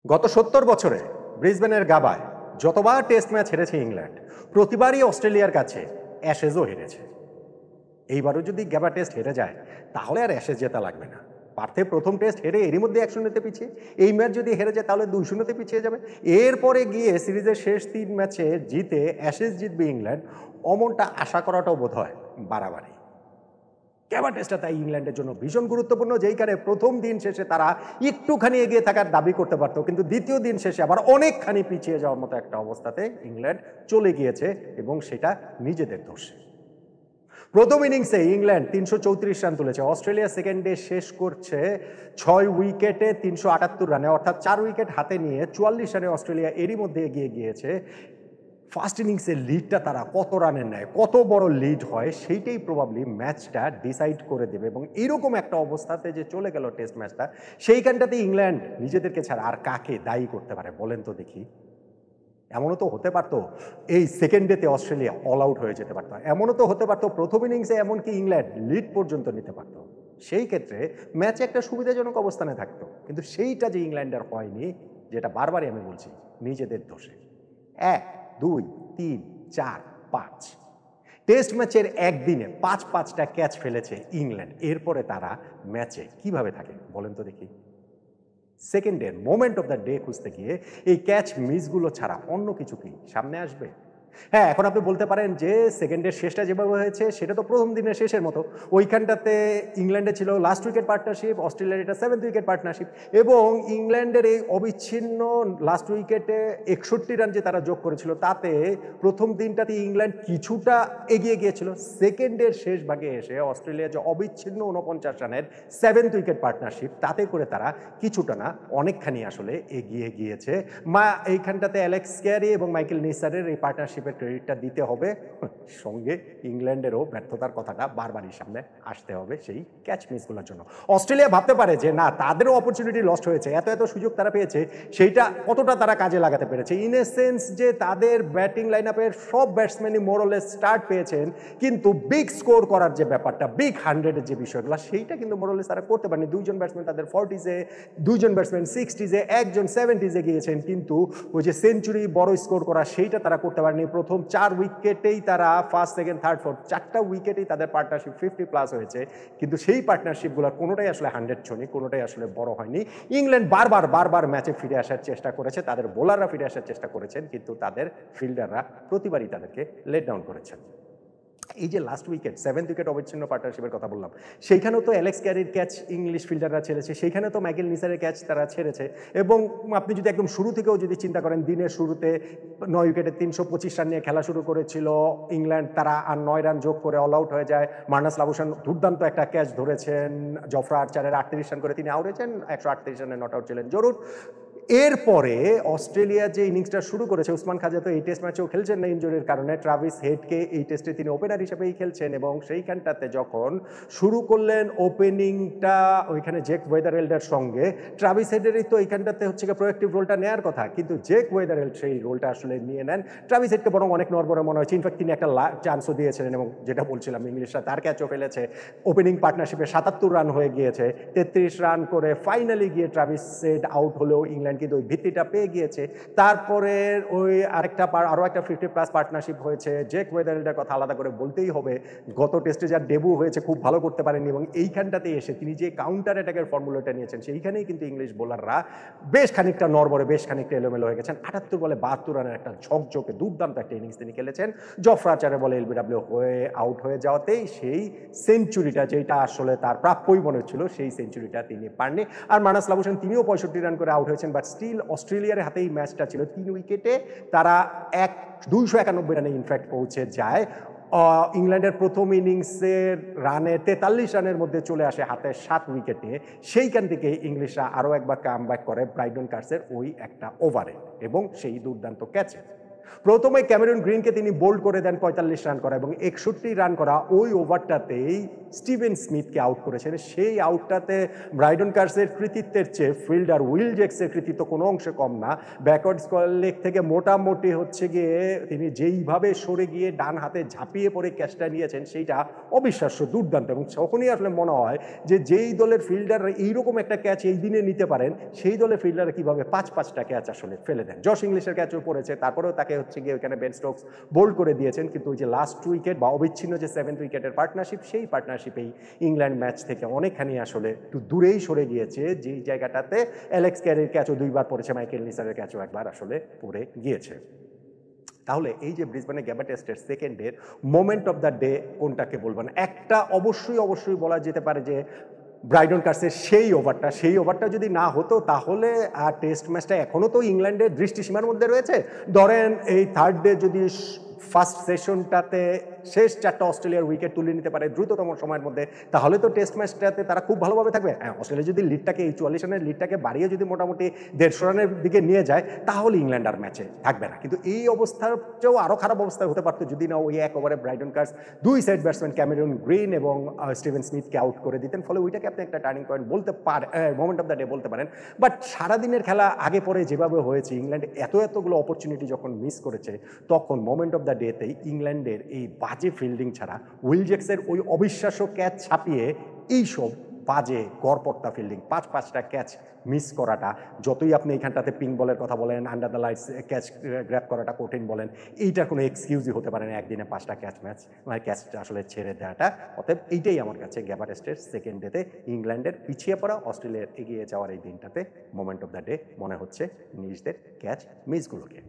গত ৭০ বছরে ব্রিসবেনের গাবায় যতবার টেস্ট ম্যাচ হেরেছে ইংল্যান্ড, প্রতিবারই অস্ট্রেলিয়ার কাছে অ্যাশেজও হেরেছে। এইবারও যদি গাবা টেস্ট হেরে যায় তাহলে আর অ্যাশেজ জেতা লাগবে না। পার্থে প্রথম টেস্ট হেরে এরই মধ্যে ১-০তে পিছিয়ে, এই ম্যাচ যদি হেরে যায় তাহলে ২-০তে পিছিয়ে যাবে। এরপরে গিয়ে সিরিজের শেষ ৩ ম্যাচে জিতে অ্যাশেজ জিতবে ইংল্যান্ড, অমনটা আশা করাটাও বোধ হয় বাড়াবাড়ি। গাবা টেস্টটা তাই ইংল্যান্ডের জন্য ভীষণ গুরুত্বপূর্ণ, যেইখানে প্রথম দিন শেষে তারা একটুখানি এগিয়ে থাকার দাবি করতে পারতো, কিন্তু দ্বিতীয় দিন শেষে আবার অনেকখানি পিছিয়ে যাওয়ার মতো একটা অবস্থাতে ইংল্যান্ড চলে গিয়েছে, এবং সেটা নিজেদের দোষে। প্রথম ইনিংসে ইংল্যান্ড ৩৩৪ রান তুলেছে, অস্ট্রেলিয়া সেকেন্ড ডে শেষ করছে ৬ উইকেটে ৩৭৮ রানে, অর্থাৎ ৪ উইকেট হাতে নিয়ে ৪৪ রানে অস্ট্রেলিয়া এরই মধ্যে এগিয়ে গিয়েছে। ফার্স্ট ইনিংসের লিডটা তারা কত রানের নেয়, কত বড় লিড হয়, সেইটাই প্রবাবলি ম্যাচটা ডিসাইড করে দেবে। এবং এইরকম একটা অবস্থাতে যে চলে গেল টেস্ট ম্যাচটা, সেইখানটাতে ইংল্যান্ড নিজেদেরকে ছাড়া আর কাকে দায়ী করতে পারে বলেন তো দেখি? এমনও তো হতে পারতো এই সেকেন্ড ডেতে অস্ট্রেলিয়া অল আউট হয়ে যেতে পারতো, এমনও তো হতে পারতো প্রথম ইনিংসে এমনকি ইংল্যান্ড লিড পর্যন্ত নিতে পারতো। সেই ক্ষেত্রে ম্যাচে একটা সুবিধাজনক অবস্থানে থাকতো, কিন্তু সেইটা যে ইংল্যান্ডের হয়নি, যেটা বারবারই আমি বলছি, নিজেদের দোষে। ১, ২, ৩, ৪, ৫ টেস্ট ম্যাচের একদিনে ৫টা ক্যাচ ফেলেছে ইংল্যান্ড। এরপরে তারা ম্যাচে কিভাবে থাকে বলেন তো দেখি? সেকেন্ডের মোমেন্ট অফ দ্য ডে খুঁজতে গিয়ে এই ক্যাচ মিসগুলো ছাড়া অন্য কিছু কি সামনে আসবে? হ্যাঁ, এখন আপনি বলতে পারেন যে সেকেন্ডের শেষটা যেভাবে হয়েছে সেটা তো প্রথম দিনের শেষের মতো। ওইখানটাতে ইংল্যান্ডে ছিল লাস্ট উইকেট পার্টনারশিপ, অস্ট্রেলিয়ার এটা 7th উইকেট পার্টনারশিপ, এবং ইংল্যান্ডের এই অবিচ্ছিন্ন লাস্ট উইকেটে ৬১ রান যে তারা যোগ করেছিল, তাতে প্রথম দিনটাতে ইংল্যান্ড কিছুটা এগিয়ে গিয়েছিল। সেকেন্ডের শেষ ভাগে এসে অস্ট্রেলিয়া যে অবিচ্ছিন্ন ৪৯ রানের 7th উইকেট পার্টনারশিপ, তাতে করে তারা কিছুটা না অনেকখানি আসলে এগিয়ে গিয়েছে। এইখানটাতে অ্যালেক্স ক্যারি এবং মাইকেল নিসারের এই পার্টনারশিপের ক্রেডিটটা দিতে হবে, সঙ্গে ইংল্যান্ডেরও ব্যর্থতার কথাটা বারবারই সামনে আসতে হবে সেই ক্যাচ মিসগুলোর জন্য। অস্ট্রেলিয়া ভাবতে পারে যে না, তাদেরও অপরচুনিটি লস্ট হয়েছে, এত এত সুযোগ তারা পেয়েছে, সেইটা কতটা তারা কাজে লাগাতে পেরেছে। ইন এ সেন্স যে তাদের ব্যাটিং লাইন আপের সব ব্যাটসম্যানই মোরলেস স্টার্ট পেয়েছেন, কিন্তু বিগ স্কোর করার যে ব্যাপারটা, বিগ 100-এর যে বিষয়গুলো, সেইটা কিন্তু মোরলেস তারা করতে পারেনি। দুইজন ব্যাটসম্যান তাদের 40-এ, দুইজন ব্যাটসম্যান 60-এ, একজন 70-এ গিয়েছেন, কিন্তু ওই যে সেঞ্চুরি বড় স্কোর করা সেইটা তারা করতে পারেনি। প্রথম 4 উইকেটেই তারা ফার্স্ট, সেকেন্ড, থার্ড, ফোর্থ 4টা উইকেটেই তাদের পার্টনারশিপ 50+ হয়েছে, কিন্তু সেই পার্টনারশিপগুলো কোনোটাই আসলে 100 ছোঁয়নি, কোনোটাই আসলে বড় হয়নি। ইংল্যান্ড বারবার ম্যাচে ফিরে আসার চেষ্টা করেছে, তাদের বোলাররা ফিরে আসার চেষ্টা করেছেন, কিন্তু তাদের ফিল্ডাররা প্রতিবারই তাদেরকে লেট ডাউন করেছেন। এই যে লাস্ট উইকেট 7th উইকেট অবিচ্ছিন্ন পার্টনারশিপের কথা বললাম, সেইখানেও তো অ্যালেক্স ক্যারির ক্যাচ ইংলিশ ফিল্ডাররা ছেড়েছে, সেইখানে তো মাইকেল নিসারের ক্যাচ তারা ছেড়েছে। এবং আপনি যদি একদম শুরু থেকেও যদি চিন্তা করেন, দিনের শুরুতে 9 উইকেটে 325 রান নিয়ে খেলা শুরু করেছিল ইংল্যান্ড, তারা আর 9 রান যোগ করে অল আউট হয়ে যায়। মার্নাস লাবুশান দুর্দান্ত একটা ক্যাচ ধরেছেন, জফরা আর্চারের 38 রান করে তিনি আউট হয়েছেন, 138 রানে নট আউট ছিলেন জরুর। এরপরে অস্ট্রেলিয়া যে ইনিংসটা শুরু করেছে, উসমান খাজা তো এই টেস্ট ম্যাচেও খেলছেন না ইনজুরির কারণে, ট্রাভিস হেডকে এই টেস্টে তিনি ওপেনার হিসেবেই খেলছেন, এবং সেইখানটাতে যখন শুরু করলেন ওপেনিংটা ওইখানে জেক ওয়েদারহেল্ডের সঙ্গে, ট্রাভিস হেডেরই তো এইখানটাতে হচ্ছে প্রোয়েক্টিভ রোলটা নেওয়ার কথা, কিন্তু জেক ওয়েদারহেল্ড সেই রোলটা আসলে নিয়ে নেন। ট্রাভিস হেডকে বরং অনেক নড়বড়ে মনে হয়েছে, ইনফ্যাক্ট তিনি একটা চান্সও দিয়েছিলেন, এবং যেটা বলছিলাম ইংলিশরা তার ক্যাচও ফেলেছে। ওপেনিং পার্টনারশিপে 77 রান হয়ে গিয়েছে, 33 রান করে ফাইনালি গিয়ে ট্রাভিস হেড আউট হলেও ইংল্যান্ড কিন্তু ওই ভিত্তিটা পেয়ে গিয়েছে। তারপরে ওই আরো একটা 50+ পার্টনারশিপ হয়েছে। জেক ওয়েদারহেল্ডের কথা আলাদা করে বলতেই হবে, গত টেস্টে যার ডেবু হয়েছে খুব ভালো করতে পারেননি, এবং এইখানটাতে এসে তিনি যে কাউন্টার অ্যাটাকের ফর্মুলাটা নিয়েছেন, সেইখানেই কিন্তু ইংলিশ বোলাররা বেশ খানিকটা নড়বড়ে, বেশ খানিকটা এলোমেলো হয়ে গেছেন। 78 বলে 72 রানের একটা ঝকঝকে দুর্দান্ত একটা ইনিংস তিনি খেলেছেন। জফরা আর্চারের বলে এলবিডব্লিউ হয়ে আউট হয়ে যাওয়াতেই সেই সেঞ্চুরিটা, যেটা আসলে তার প্রাপ্যই মনে হচ্ছিল, সেই সেঞ্চুরিটা তিনি পাননি। আর মার্নাস লাবুশান তিনিও 65 রান করে আউট হয়েছেন, বাট স্টিল অস্ট্রেলিয়ার হাতেই ম্যাচটা ছিল। 3 উইকেটে তারা 291 রানে ইনফ্যাক্ট পৌঁছে যায়। ইংল্যান্ডের প্রথম ইনিংসের রানে 43 রানের মধ্যে চলে আসে হাতে 7 উইকেট নিয়ে। সেইখান থেকে ইংলিশরা আরও একবার কামব্যাক করে ব্রাইডন কার্সের ওই একটা ওভারে এবং সেই দুর্দান্ত ক্যাচে। প্রথমে ক্যামেরন গ্রিনকে তিনি বোল্ড করে দেন ৪৫ রান করা, এবং ৬১ রান করা ওই ওভারটাতেই স্টিভেন স্মিথকে আউট করেছেন। সেই আউটটাতে ব্রাইডন কার্সের কৃতিত্বের চেয়ে ফিল্ডার উইল জ্যাক্সের কৃতিত্ব কোনো অংশে কম না। ব্যাকওয়ার্ড স্কোয়ার লেগ থেকে মোটামুটি হচ্ছে গিয়ে তিনি যেইভাবে সরে গিয়ে ডান হাতে ঝাঁপিয়ে পড়ে ক্যাচটা নিয়েছেন সেইটা অবিশ্বাস্য, দুর্দান্ত। এবং তখনই আসলে মনে হয় যে যেই দলের ফিল্ডার এইরকম একটা ক্যাচ এই দিনে নিতে পারেন, সেই দলের ফিল্ডার কীভাবে ৫-৫টা ক্যাচ আসলে ফেলে দেন। জশ ইংলিশের ক্যাচও পড়েছে, তারপরেও তাকে হচ্ছে গিয়ে ওইখানে বেন স্টোকস বোল্ড করে দিয়েছেন। কিন্তু ওই যে লাস্ট উইকেট বা অবিচ্ছিন্ন যে 7th উইকেটের পার্টনারশিপ, সেই পার্টনারশিপেই ইংল্যান্ড ম্যাচ থেকে অনেকখানি আসলে একটু দূরেই সরে গিয়েছে, যেই জায়গাটাতে অ্যালেক্স ক্যারির ক্যাচও 2বার পড়েছে, মাইকেল নিসারের ক্যাচও একবার আসলে পড়ে গিয়েছে। তাহলে এই যে ব্রিসবেনে গ্যাবা টেস্টের সেকেন্ডের মোমেন্ট অফ দ্য ডে কোনটাকে বলবেন? একটা অবশ্যই বলা যেতে পারে যে ব্রাইডন কার্সের সেই ওভারটা যদি না হতো তাহলে টেস্ট ম্যাচটা এখনও তো ইংল্যান্ডের দৃষ্টিসীমার মধ্যে রয়েছে। ধরেন এই থার্ড ডে যদি ফার্স্ট সেশনটাতে শেষ 4টা অস্ট্রেলিয়ার উইকেট তুলে নিতে পারে দ্রুততম সময়ের মধ্যে, তাহলে তো টেস্ট ম্যাচটাতে তারা খুব ভালোভাবে থাকবে। হ্যাঁ, অস্ট্রেলিয়া যদি লিডটাকে এই 44 রানের লিডটাকে বাড়িয়ে যদি মোটামুটি 150 রানের দিকে নিয়ে যায়, তাহলে ইংল্যান্ড আর ম্যাচে থাকবে না। কিন্তু এই অবস্থার চেয়েও আরও খারাপ অবস্থা হতে পারতো যদি না ওই এক ওভারে Brydon Carse 2 side batsman Cameron green এবং স্টিভেন স্মিথকে আউট করে দিতেন। ফলে ওইটাকে আপনি একটা টার্নিং পয়েন্ট বলতে পারেন, মোমেন্ট অফ দ্য ডে বলতে পারেন। বাট সারাদিনের খেলা আগে পরে যেভাবে হয়েছে, ইংল্যান্ড এতগুলো অপরচুনিটি যখন মিস করেছে, তখন মোমেন্ট অফ দ্য ডেতেই ইংল্যান্ডের এই বাজে ফিল্ডিং ছাড়া উইল জ্যাক্সের ওই অবিশ্বাস্য ক্যাচ ছাপিয়ে এইসব বাজে গড়পড়তা ফিল্ডিং, 5-5টা ক্যাচ মিস করাটা, যতই আপনি এইখানটাতে পিঙ্ক বলের কথা বলেন, under the lights catch grab করাটা কঠিন বলেন, এইটার কোনো এক্সকিউজই হতে পারে না একদিনে 5টা ক্যাচটা আসলে ছেড়ে দেওয়াটা। অতএব এইটাই আমার কাছে গ্যাবা টেস্টের সেকেন্ড ডেতে ইংল্যান্ডের পিছিয়ে পড়া, অস্ট্রেলিয়ার এগিয়ে যাওয়ার এই দিনটাতে মোমেন্ট অফ দ্য ডে মনে হচ্ছে নিজেদের ক্যাচ মিসগুলোকে।